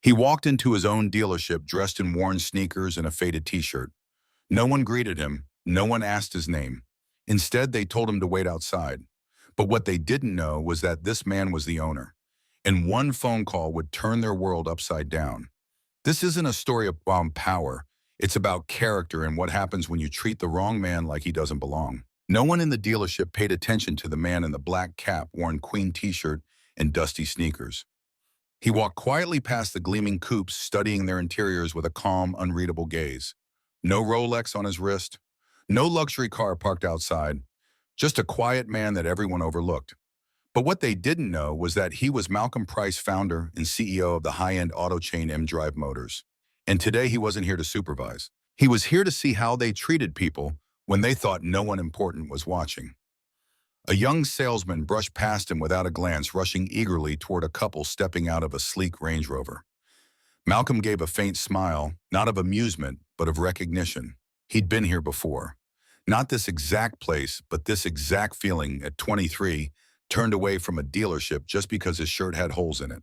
He walked into his own dealership dressed in worn sneakers and a faded t-shirt. No one greeted him. No one asked his name. Instead, they told him to wait outside. But what they didn't know was that this man was the owner, and one phone call would turn their world upside down. This isn't a story about power. It's about character and what happens when you treat the wrong man like he doesn't belong. No one in the dealership paid attention to the man in the black cap, worn Queen t-shirt, and dusty sneakers. He walked quietly past the gleaming coupes, studying their interiors with a calm, unreadable gaze. No Rolex on his wrist, no luxury car parked outside, just a quiet man that everyone overlooked. But what they didn't know was that he was Malcolm Price, founder and CEO of the high-end auto chain M-Drive Motors. And today he wasn't here to supervise. He was here to see how they treated people when they thought no one important was watching. A young salesman brushed past him without a glance, rushing eagerly toward a couple stepping out of a sleek Range Rover. Malcolm gave a faint smile, not of amusement, but of recognition. He'd been here before. Not this exact place, but this exact feeling at 23, turned away from a dealership just because his shirt had holes in it.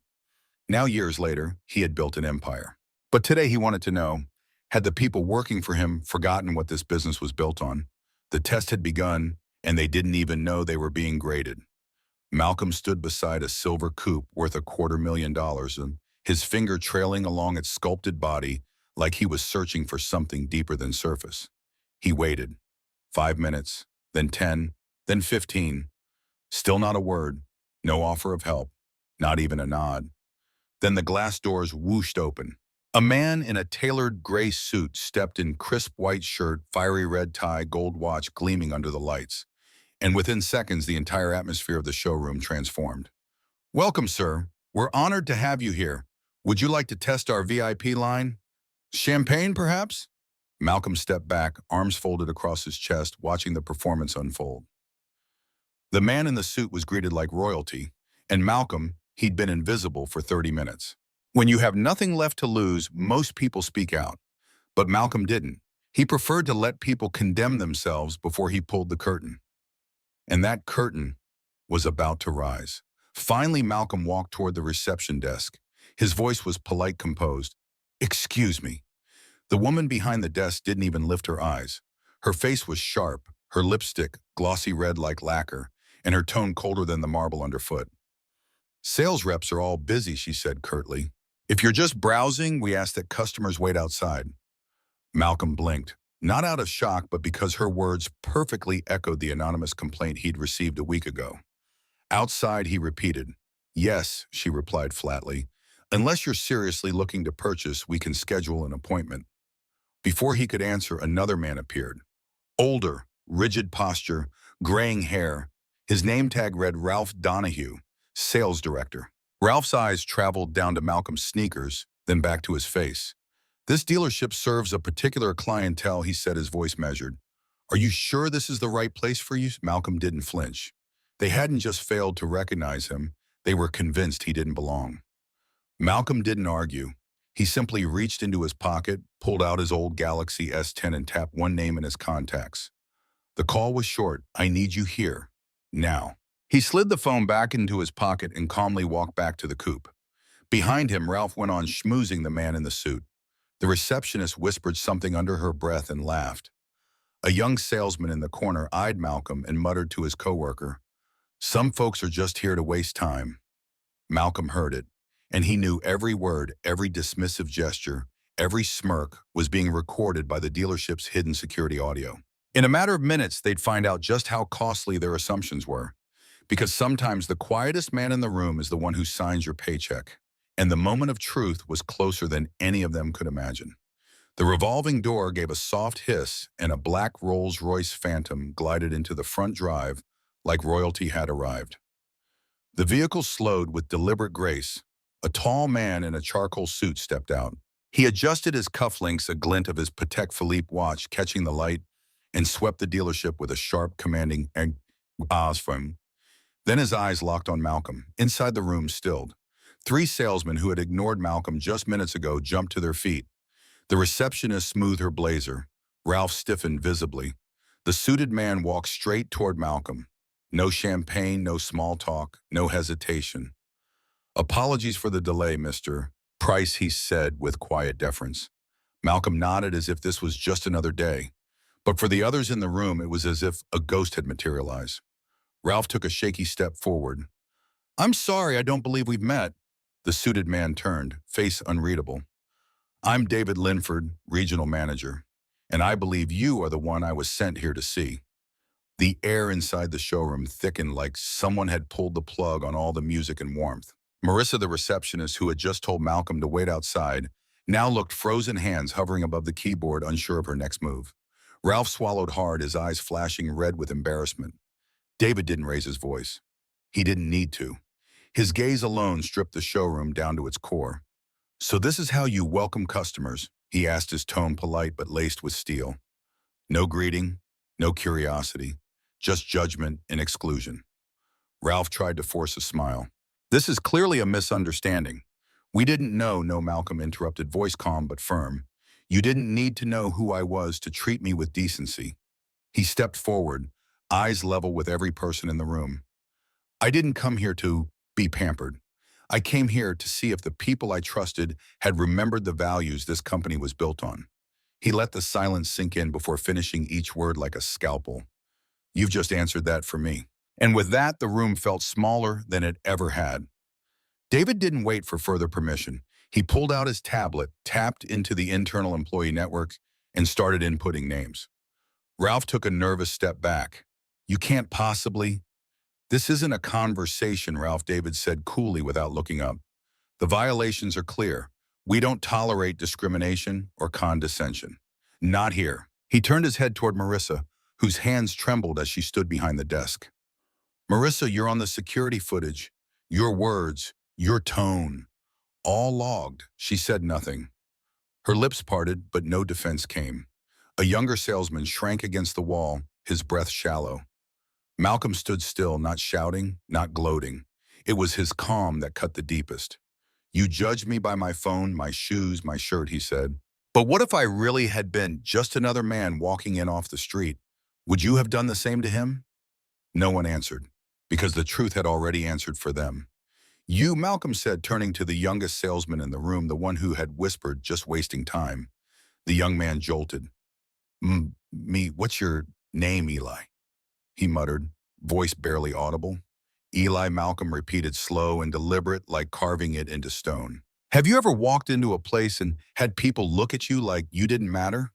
Now, years later, he had built an empire. But today he wanted to know, had the people working for him forgotten what this business was built on? The test had begun, and they didn't even know they were being graded. Malcolm stood beside a silver coupe worth $250,000, and his finger trailing along its sculpted body like he was searching for something deeper than surface. He waited. 5 minutes, then 10, then 15. Still not a word, no offer of help, not even a nod. Then the glass doors whooshed open. A man in a tailored gray suit stepped in, crisp white shirt, fiery red tie, gold watch gleaming under the lights. And within seconds, the entire atmosphere of the showroom transformed. "Welcome, sir. We're honored to have you here. Would you like to test our VIP line? Champagne, perhaps?" Malcolm stepped back, arms folded across his chest, watching the performance unfold. The man in the suit was greeted like royalty, and Malcolm, he'd been invisible for 30 minutes. When you have nothing left to lose, most people speak out. But Malcolm didn't. He preferred to let people condemn themselves before he pulled the curtain. And that curtain was about to rise. Finally, Malcolm walked toward the reception desk. His voice was polite, composed. "Excuse me." The woman behind the desk didn't even lift her eyes. Her face was sharp, her lipstick glossy red like lacquer, and her tone colder than the marble underfoot. "Sales reps are all busy," she said curtly. "If you're just browsing, we ask that customers wait outside." Malcolm blinked. Not out of shock, but because her words perfectly echoed the anonymous complaint he'd received a week ago. Outside, he repeated. "Yes," she replied flatly. "Unless you're seriously looking to purchase, we can schedule an appointment." Before he could answer, another man appeared. Older, rigid posture, graying hair. His name tag read Ralph Donahue, sales director. Ralph's eyes traveled down to Malcolm's sneakers, then back to his face. "This dealership serves a particular clientele," he said, his voice measured. "Are you sure this is the right place for you?" Malcolm didn't flinch. They hadn't just failed to recognize him, they were convinced he didn't belong. Malcolm didn't argue. He simply reached into his pocket, pulled out his old Galaxy S10 and tapped one name in his contacts. The call was short. "I need you here. Now." He slid the phone back into his pocket and calmly walked back to the coupe. Behind him, Ralph went on schmoozing the man in the suit. The receptionist whispered something under her breath and laughed. A young salesman in the corner eyed Malcolm and muttered to his coworker, "Some folks are just here to waste time." Malcolm heard it, and he knew every word, every dismissive gesture, every smirk was being recorded by the dealership's hidden security audio. In a matter of minutes, they'd find out just how costly their assumptions were. Because sometimes the quietest man in the room is the one who signs your paycheck. And the moment of truth was closer than any of them could imagine. The revolving door gave a soft hiss, and a black Rolls-Royce Phantom glided into the front drive like royalty had arrived. The vehicle slowed with deliberate grace. A tall man in a charcoal suit stepped out. He adjusted his cufflinks, a glint of his Patek Philippe watch catching the light, and swept the dealership with a sharp, commanding ahs from him. Then his eyes locked on Malcolm. Inside the room stilled. 3 salesmen who had ignored Malcolm just minutes ago jumped to their feet. The receptionist smoothed her blazer. Ralph stiffened visibly. The suited man walked straight toward Malcolm. No champagne, no small talk, no hesitation. "Apologies for the delay, mister. Price, he said with quiet deference. Malcolm nodded as if this was just another day. But for the others in the room, it was as if a ghost had materialized. Ralph took a shaky step forward. I'm sorry, I don't believe we've met. The suited man turned, face unreadable. I'm David Linford, regional manager, and I believe you are the one I was sent here to see. The air inside the showroom thickened like someone had pulled the plug on all the music and warmth. Marissa, the receptionist who had just told Malcolm to wait outside, now looked frozen hands hovering above the keyboard, unsure of her next move. Ralph swallowed hard, his eyes flashing red with embarrassment. David didn't raise his voice. He didn't need to. His gaze alone stripped the showroom down to its core. So this is how you welcome customers, he asked, his tone polite but laced with steel. No greeting, no curiosity, just judgment and exclusion. Ralph tried to force a smile. This is clearly a misunderstanding. We didn't know, no, Malcolm interrupted, voice calm but firm. You didn't need to know who I was to treat me with decency. He stepped forward, eyes level with every person in the room. I didn't come here to be pampered. I came here to see if the people I trusted had remembered the values this company was built on. He let the silence sink in before finishing each word like a scalpel. You've just answered that for me. And with that, the room felt smaller than it ever had. David didn't wait for further permission. He pulled out his tablet, tapped into the internal employee network, and started inputting names. Ralph took a nervous step back. You can't possibly... This isn't a conversation, Ralph, David said coolly without looking up. The violations are clear. We don't tolerate discrimination or condescension. Not here. He turned his head toward Marissa, whose hands trembled as she stood behind the desk. Marissa, you're on the security footage. Your words, your tone, all logged. She said nothing. Her lips parted, but no defense came. A younger salesman shrank against the wall, his breath shallow. Malcolm stood still, not shouting, not gloating. It was his calm that cut the deepest. You judged me by my phone, my shoes, my shirt, he said. But what if I really had been just another man walking in off the street? Would you have done the same to him? No one answered, because the truth had already answered for them. You, Malcolm said, turning to the youngest salesman in the room, the one who had whispered, just wasting time. The young man jolted. Me, what's your name, Eli? He muttered, voice barely audible. Eli, Malcolm repeated, slow and deliberate, like carving it into stone. Have you ever walked into a place and had people look at you like you didn't matter?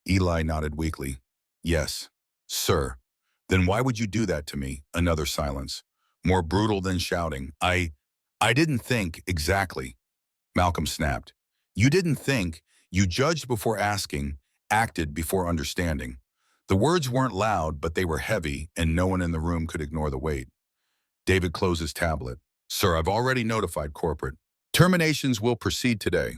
Eli nodded weakly. Yes, sir. Then why would you do that to me? Another silence, more brutal than shouting. I didn't think exactly. Malcolm snapped. You didn't think. You judged before asking, acted before understanding. The words weren't loud, but they were heavy, and no one in the room could ignore the weight. David closed his tablet. Sir, I've already notified corporate. Terminations will proceed today.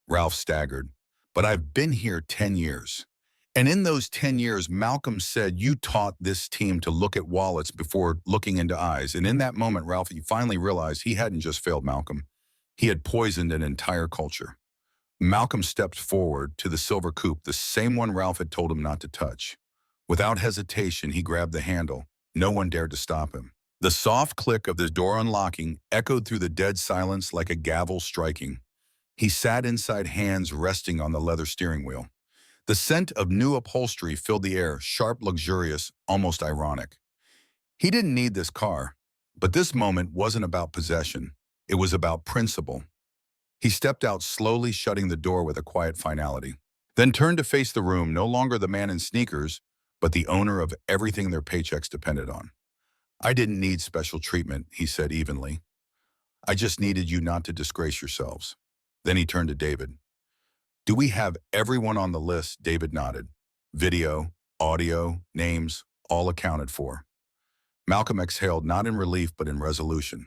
Ralph staggered. But I've been here 10 years. And in those 10 years, Malcolm said you taught this team to look at wallets before looking into eyes. And in that moment, Ralph, he finally realized he hadn't just failed Malcolm. He had poisoned an entire culture. Malcolm stepped forward to the silver coupe, the same one Ralph had told him not to touch. Without hesitation, he grabbed the handle. No one dared to stop him. The soft click of the door unlocking echoed through the dead silence like a gavel striking. He sat inside, hands resting on the leather steering wheel. The scent of new upholstery filled the air, sharp, luxurious, almost ironic. He didn't need this car, but this moment wasn't about possession. It was about principle. He stepped out slowly, shutting the door with a quiet finality, then turned to face the room, no longer the man in sneakers, but the owner of everything their paychecks depended on. I didn't need special treatment, he said evenly. I just needed you not to disgrace yourselves. Then he turned to David. Do we have everyone on the list? David nodded. Video, audio, names, all accounted for. Malcolm exhaled, not in relief but in resolution.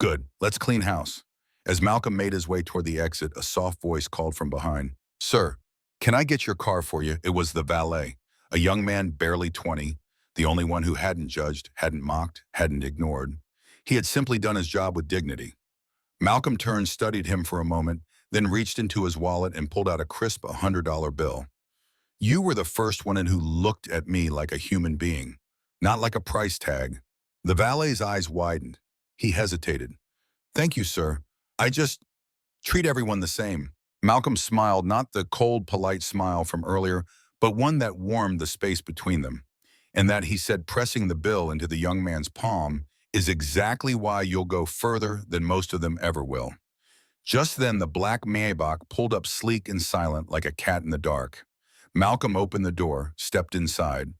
Good, let's clean house. As Malcolm made his way toward the exit, a soft voice called from behind. Sir, can I get your car for you? It was the valet, a young man barely 20, the only one who hadn't judged, hadn't mocked, hadn't ignored. He had simply done his job with dignity. Malcolm turned, studied him for a moment, then reached into his wallet and pulled out a crisp $100 bill. You were the first one in who looked at me like a human being, not like a price tag. The valet's eyes widened. He hesitated. Thank you, sir. I just... Treat everyone the same. Malcolm smiled, not the cold, polite smile from earlier, but one that warmed the space between them. And that, he said, pressing the bill into the young man's palm, is exactly why you'll go further than most of them ever will. Just then, the black Maybach pulled up sleek and silent like a cat in the dark. Malcolm opened the door, stepped inside.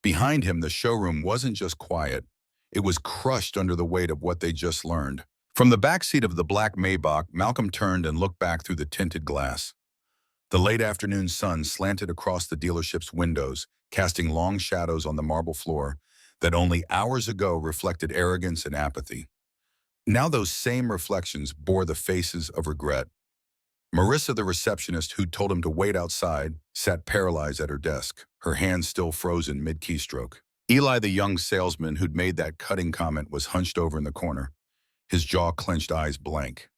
Behind him, the showroom wasn't just quiet. It was crushed under the weight of what they just learned. From the back seat of the black Maybach, Malcolm turned and looked back through the tinted glass. The late afternoon sun slanted across the dealership's windows, casting long shadows on the marble floor that only hours ago reflected arrogance and apathy. Now those same reflections bore the faces of regret. Marissa, the receptionist who'd told him to wait outside, sat paralyzed at her desk, her hands still frozen mid-keystroke. Eli, the young salesman who'd made that cutting comment, was hunched over in the corner, his jaw-clenched, eyes blank.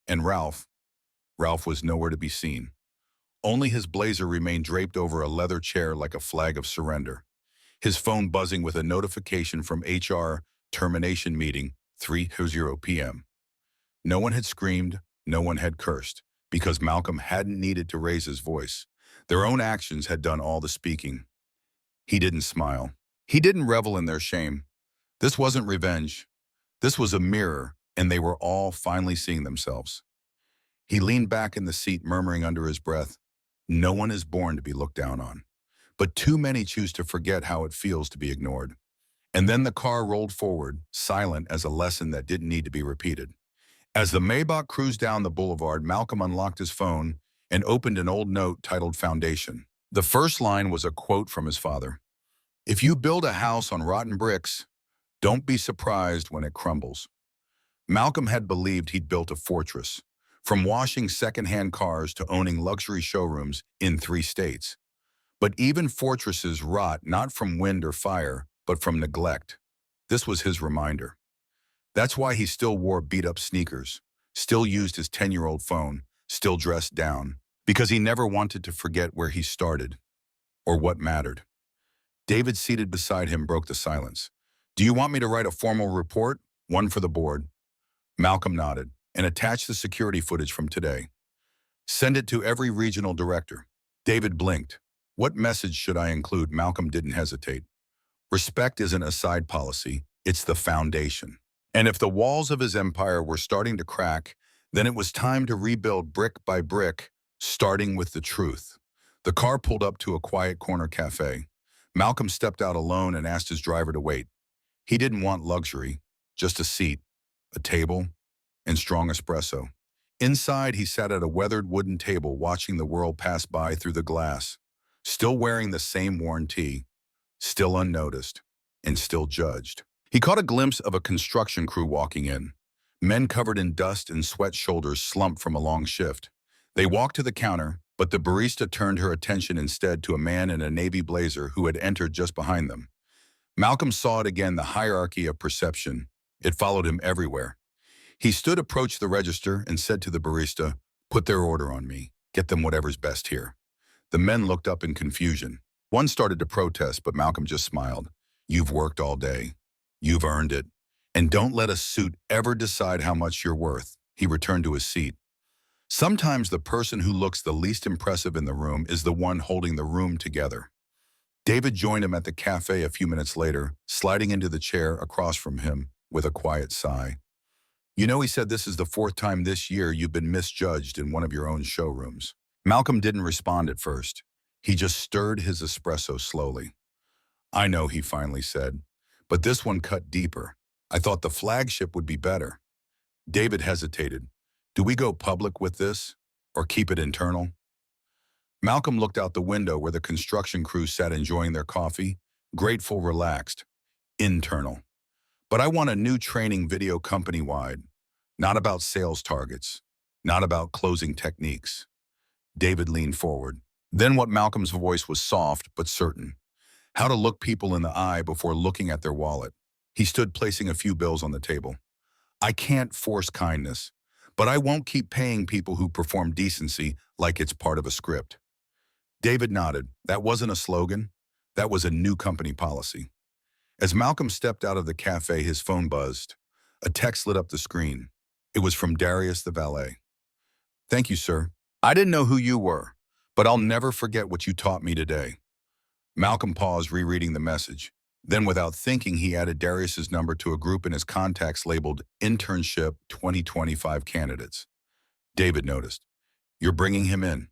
And Ralph was nowhere to be seen. Only his blazer remained draped over a leather chair like a flag of surrender, his phone buzzing with a notification from HR, termination meeting, 3:00 p.m. No one had screamed, no one had cursed, because Malcolm hadn't needed to raise his voice. Their own actions had done all the speaking. He didn't smile. He didn't revel in their shame. This wasn't revenge. This was a mirror, and they were all finally seeing themselves. He leaned back in the seat, murmuring under his breath, "No one is born to be looked down on, but too many choose to forget how it feels to be ignored." And then the car rolled forward, silent as a lesson that didn't need to be repeated. As the Maybach cruised down the boulevard, Malcolm unlocked his phone and opened an old note titled Foundation. The first line was a quote from his father. "If you build a house on rotten bricks, don't be surprised when it crumbles." Malcolm had believed he'd built a fortress, from washing second-hand cars to owning luxury showrooms in 3 states. But even fortresses rot not from wind or fire, but from neglect. This was his reminder. That's why he still wore beat-up sneakers, still used his 10-year-old phone, still dressed down, because he never wanted to forget where he started, or what mattered. David, seated beside him, broke the silence. "Do you want me to write a formal report? One for the board?" Malcolm nodded, "and attach the security footage from today. Send it to every regional director." David blinked. "What message should I include?" Malcolm didn't hesitate. Respect isn't a side policy, it's the foundation. And if the walls of his empire were starting to crack, then it was time to rebuild brick by brick, starting with the truth. The car pulled up to a quiet corner cafe. Malcolm stepped out alone and asked his driver to wait. He didn't want luxury, just a seat, a table, and strong espresso. Inside, he sat at a weathered wooden table watching the world pass by through the glass, still wearing the same worn tee, still unnoticed, and still judged. He caught a glimpse of a construction crew walking in. Men covered in dust and sweat, shoulders slumped from a long shift. They walked to the counter, but the barista turned her attention instead to a man in a navy blazer who had entered just behind them. Malcolm saw it again, the hierarchy of perception. It followed him everywhere. He approached the register and said to the barista, "Put their order on me. Get them whatever's best here." The men looked up in confusion. One started to protest, but Malcolm just smiled. "You've worked all day. You've earned it. And don't let a suit ever decide how much you're worth." He returned to his seat. Sometimes the person who looks the least impressive in the room is the one holding the room together. David joined him at the cafe a few minutes later, sliding into the chair across from him with a quiet sigh. "You know," he said, "this is the 4th time this year you've been misjudged in one of your own showrooms." Malcolm didn't respond at first. He just stirred his espresso slowly. "I know," he finally said, "but this one cut deeper. I thought the flagship would be better." David hesitated. "Do we go public with this, or keep it internal?" Malcolm looked out the window where the construction crew sat enjoying their coffee, grateful, relaxed. "Internal. But I want a new training video company-wide. Not about sales targets. Not about closing techniques." David leaned forward. Then what Malcolm's voice was soft but certain. How to look people in the eye before looking at their wallet. He stood, placing a few bills on the table. "I can't force kindness, but I won't keep paying people who perform decency like it's part of a script." David nodded. That wasn't a slogan. That was a new company policy. As Malcolm stepped out of the cafe, his phone buzzed. A text lit up the screen. It was from Darius, the valet. Thank you, sir. I didn't know who you were, but I'll never forget what you taught me today. Malcolm paused, rereading the message. Then, without thinking, he added Darius's number to a group in his contacts labeled Internship 2025 Candidates. David noticed. You're bringing him in.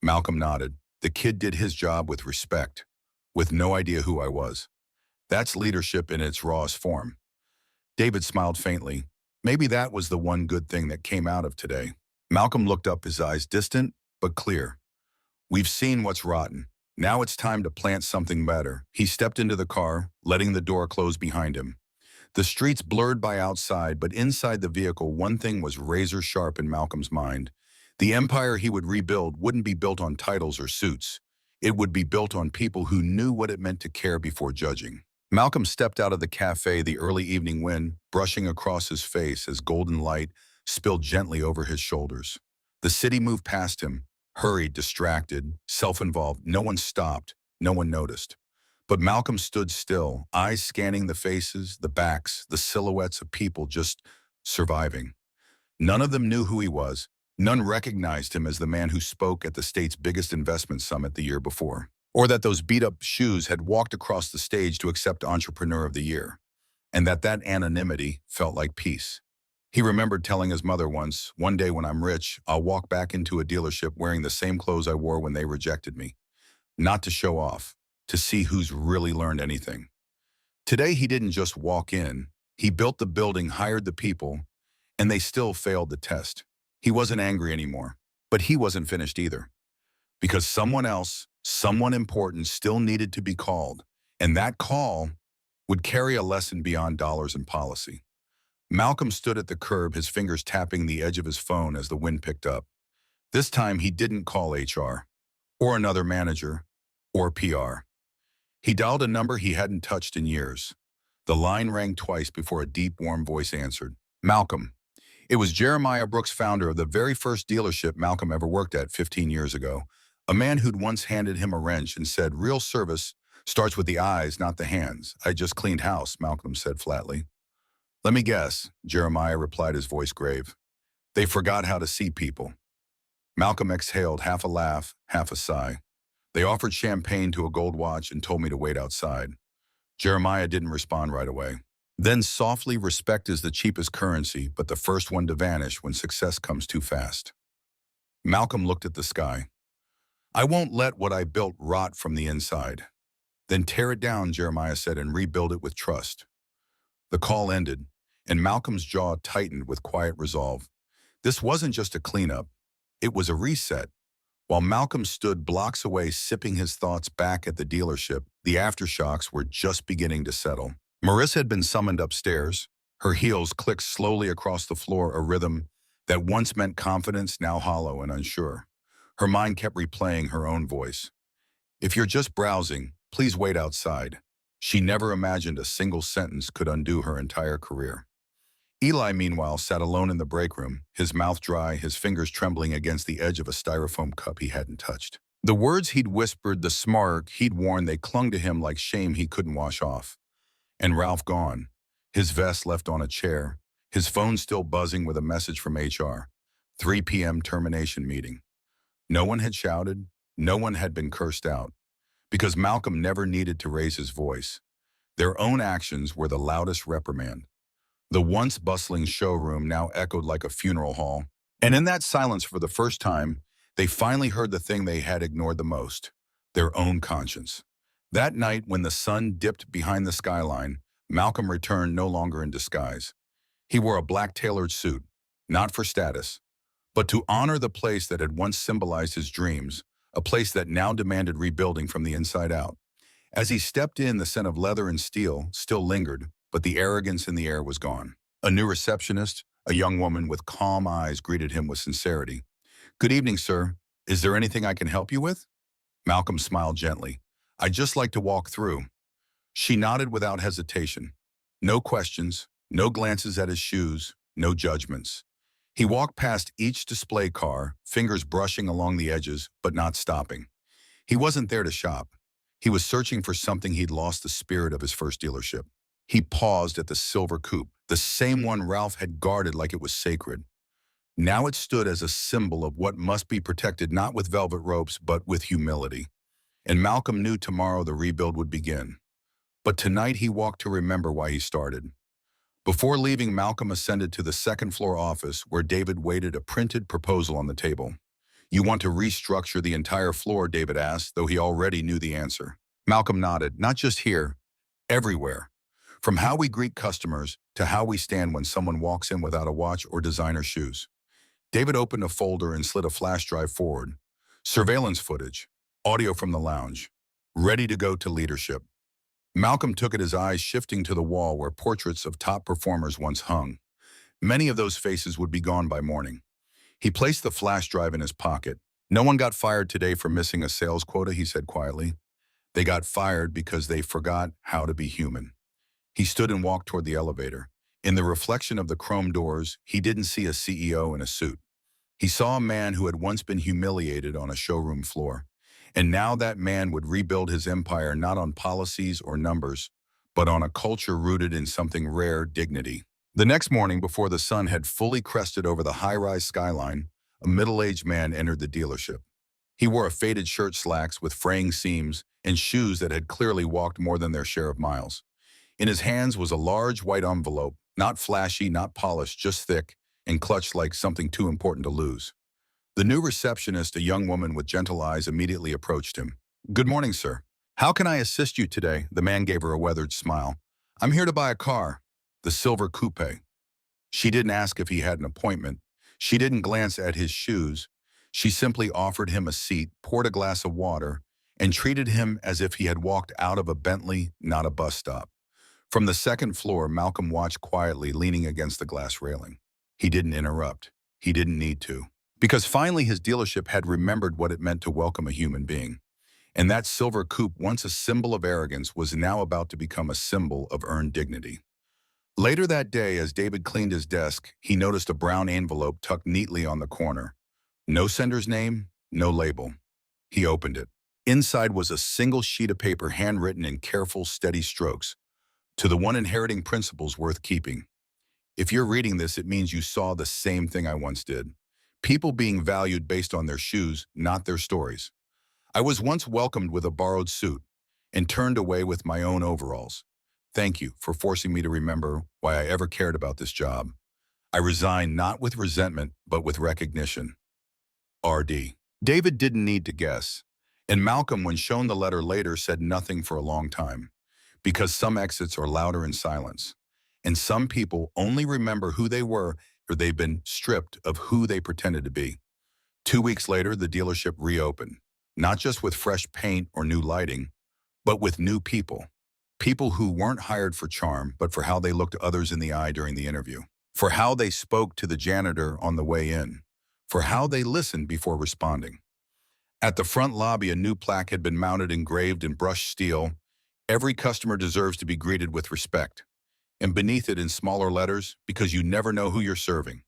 Malcolm nodded. The kid did his job with respect, with no idea who I was. That's leadership in its rawest form. David smiled faintly. Maybe that was the one good thing that came out of today. Malcolm looked up, his eyes distant but clear. We've seen what's rotten. Now it's time to plant something better. He stepped into the car, letting the door close behind him. The streets blurred by outside, but inside the vehicle, one thing was razor sharp in Malcolm's mind. The empire he would rebuild wouldn't be built on titles or suits. It would be built on people who knew what it meant to care before judging. Malcolm stepped out of the cafe, the early evening wind brushing across his face as golden light spilled gently over his shoulders. The city moved past him, hurried, distracted, self-involved. No one stopped, no one noticed. But Malcolm stood still, eyes scanning the faces, the backs, the silhouettes of people just surviving. None of them knew who he was. None recognized him as the man who spoke at the state's biggest investment summit the year before, or that those beat-up shoes had walked across the stage to accept Entrepreneur of the Year, and that anonymity felt like peace. He remembered telling his mother once, "One day when I'm rich, I'll walk back into a dealership wearing the same clothes I wore when they rejected me." Not to show off, to see who's really learned anything. Today he didn't just walk in, he built the building, hired the people, and they still failed the test. He wasn't angry anymore, but he wasn't finished either. Because someone else, someone important still needed to be called, and that call would carry a lesson beyond dollars and policy. Malcolm stood at the curb, his fingers tapping the edge of his phone as the wind picked up. This time he didn't call HR, or another manager, or PR. He dialed a number he hadn't touched in years. The line rang twice before a deep, warm voice answered. Malcolm. It was Jeremiah Brooks, founder of the very first dealership Malcolm ever worked at 15 years ago. A man who'd once handed him a wrench and said, "Real service starts with the eyes, not the hands." "I just cleaned house," Malcolm said flatly. "Let me guess," Jeremiah replied, his voice grave. "They forgot how to see people." Malcolm exhaled, half a laugh, half a sigh. "They offered champagne to a gold watch and told me to wait outside." Jeremiah didn't respond right away. Then softly, respect is the cheapest currency, but the first one to vanish when success comes too fast. Malcolm looked at the sky. "I won't let what I built rot from the inside." "Then tear it down," Jeremiah said, "and rebuild it with trust." The call ended, and Malcolm's jaw tightened with quiet resolve. This wasn't just a cleanup. It was a reset. While Malcolm stood blocks away, sipping his thoughts back at the dealership, the aftershocks were just beginning to settle. Marissa had been summoned upstairs. Her heels clicked slowly across the floor, a rhythm that once meant confidence, now hollow and unsure. Her mind kept replaying her own voice. "If you're just browsing, please wait outside." She never imagined a single sentence could undo her entire career. Eli, meanwhile, sat alone in the break room, his mouth dry, his fingers trembling against the edge of a styrofoam cup he hadn't touched. The words he'd whispered, the smirk he'd worn, they clung to him like shame he couldn't wash off. And Ralph gone, his vest left on a chair, his phone still buzzing with a message from HR. 3 p.m. termination meeting. No one had shouted, no one had been cursed out, because Malcolm never needed to raise his voice. Their own actions were the loudest reprimand. The once bustling showroom now echoed like a funeral hall, and in that silence, for the first time, they finally heard the thing they had ignored the most, their own conscience. That night, when the sun dipped behind the skyline, Malcolm returned no longer in disguise. He wore a black tailored suit, not for status, but to honor the place that had once symbolized his dreams, a place that now demanded rebuilding from the inside out. As he stepped in, the scent of leather and steel still lingered, but the arrogance in the air was gone. A new receptionist, a young woman with calm eyes, greeted him with sincerity. "Good evening, sir. Is there anything I can help you with?" Malcolm smiled gently. "I'd just like to walk through." She nodded without hesitation. No questions, no glances at his shoes, no judgments. He walked past each display car, fingers brushing along the edges, but not stopping. He wasn't there to shop. He was searching for something he'd lost, the spirit of his first dealership. He paused at the silver coupe, the same one Ralph had guarded like it was sacred. Now it stood as a symbol of what must be protected not with velvet ropes, but with humility. And Malcolm knew tomorrow the rebuild would begin. But tonight he walked to remember why he started. Before leaving, Malcolm ascended to the second-floor office where David waited a printed proposal on the table. "You want to restructure the entire floor?" David asked, though he already knew the answer. Malcolm nodded. "Not just here, everywhere. From how we greet customers to how we stand when someone walks in without a watch or designer shoes." David opened a folder and slid a flash drive forward. Surveillance footage, audio from the lounge, ready to go to leadership. Malcolm took it, his eyes shifting to the wall where portraits of top performers once hung. Many of those faces would be gone by morning. He placed the flash drive in his pocket. "No one got fired today for missing a sales quota," he said quietly. "They got fired because they forgot how to be human." He stood and walked toward the elevator. In the reflection of the chrome doors, he didn't see a CEO in a suit. He saw a man who had once been humiliated on a showroom floor. And now that man would rebuild his empire not on policies or numbers, but on a culture rooted in something rare: dignity. The next morning, before the sun had fully crested over the high-rise skyline, a middle-aged man entered the dealership. He wore a faded shirt, slacks with fraying seams, and shoes that had clearly walked more than their share of miles. In his hands was a large white envelope, not flashy, not polished, just thick, and clutched like something too important to lose. The new receptionist, a young woman with gentle eyes, immediately approached him. "Good morning, sir. How can I assist you today?" The man gave her a weathered smile. "I'm here to buy a car, the silver coupe." She didn't ask if he had an appointment. She didn't glance at his shoes. She simply offered him a seat, poured a glass of water, and treated him as if he had walked out of a Bentley, not a bus stop. From the second floor, Malcolm watched quietly, leaning against the glass railing. He didn't interrupt. He didn't need to. Because finally his dealership had remembered what it meant to welcome a human being. And that silver coupe, once a symbol of arrogance, was now about to become a symbol of earned dignity. Later that day, as David cleaned his desk, he noticed a brown envelope tucked neatly on the corner. No sender's name, no label. He opened it. Inside was a single sheet of paper, handwritten in careful, steady strokes. "To the one inheriting principles worth keeping. If you're reading this, it means you saw the same thing I once did. People being valued based on their shoes, not their stories. I was once welcomed with a borrowed suit and turned away with my own overalls. Thank you for forcing me to remember why I ever cared about this job. I resign not with resentment, but with recognition. R.D." David didn't need to guess. And Malcolm, when shown the letter later, said nothing for a long time. Because some exits are louder in silence. And some people only remember who they were or they've been stripped of who they pretended to be. 2 weeks later, the dealership reopened, not just with fresh paint or new lighting, but with new people. People who weren't hired for charm, but for how they looked others in the eye during the interview, for how they spoke to the janitor on the way in, for how they listened before responding. At the front lobby, a new plaque had been mounted, engraved in brushed steel. "Every customer deserves to be greeted with respect." And beneath it, in smaller letters, "Because you never know who you're serving."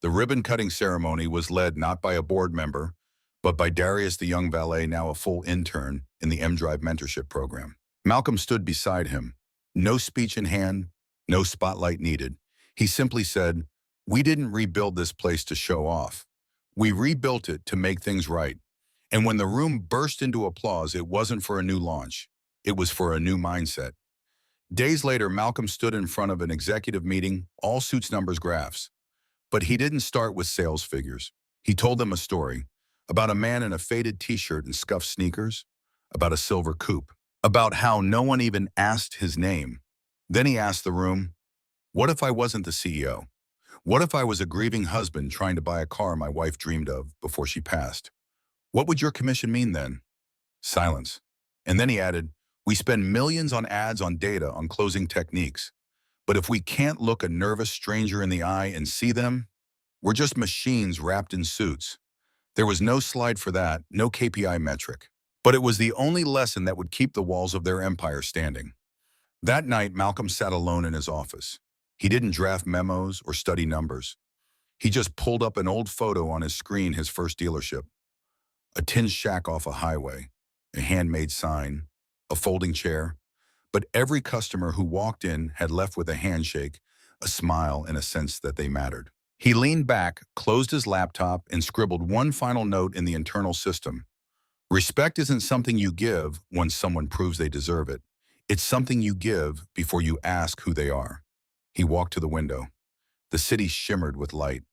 The ribbon-cutting ceremony was led not by a board member, but by Darius, the young valet, now a full intern in the M-Drive mentorship program. Malcolm stood beside him. No speech in hand, no spotlight needed. He simply said, "We didn't rebuild this place to show off. We rebuilt it to make things right." And when the room burst into applause, it wasn't for a new launch. It was for a new mindset. Days later, Malcolm stood in front of an executive meeting, all suits, numbers, graphs. But he didn't start with sales figures. He told them a story about a man in a faded t-shirt and scuffed sneakers, about a silver coupe, about how no one even asked his name. Then he asked the room, "What if I wasn't the CEO? What if I was a grieving husband trying to buy a car my wife dreamed of before she passed? What would your commission mean then?" Silence. And then he added, "We spend millions on ads, on data, on closing techniques. But if we can't look a nervous stranger in the eye and see them, we're just machines wrapped in suits." There was no slide for that, no KPI metric. But it was the only lesson that would keep the walls of their empire standing. That night, Malcolm sat alone in his office. He didn't draft memos or study numbers. He just pulled up an old photo on his screen, his first dealership. A tin shack off a highway, a handmade sign, a folding chair. But every customer who walked in had left with a handshake, a smile, and a sense that they mattered. He leaned back, closed his laptop, and scribbled one final note in the internal system. Respect isn't something you give when someone proves they deserve it. It's something you give before you ask who they are. He walked to the window. The city shimmered with light.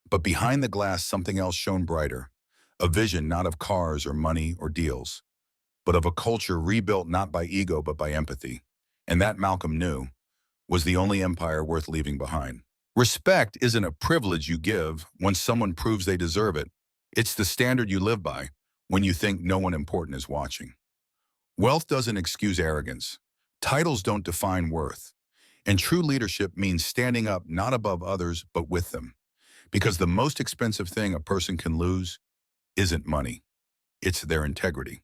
But behind the glass, something else shone brighter. A vision not of cars or money or deals, but of a culture rebuilt not by ego but by empathy. And that, Malcolm knew, was the only empire worth leaving behind. Respect isn't a privilege you give when someone proves they deserve it. It's the standard you live by when you think no one important is watching. Wealth doesn't excuse arrogance. Titles don't define worth. And true leadership means standing up not above others, but with them. Because the most expensive thing a person can lose isn't money. It's their integrity.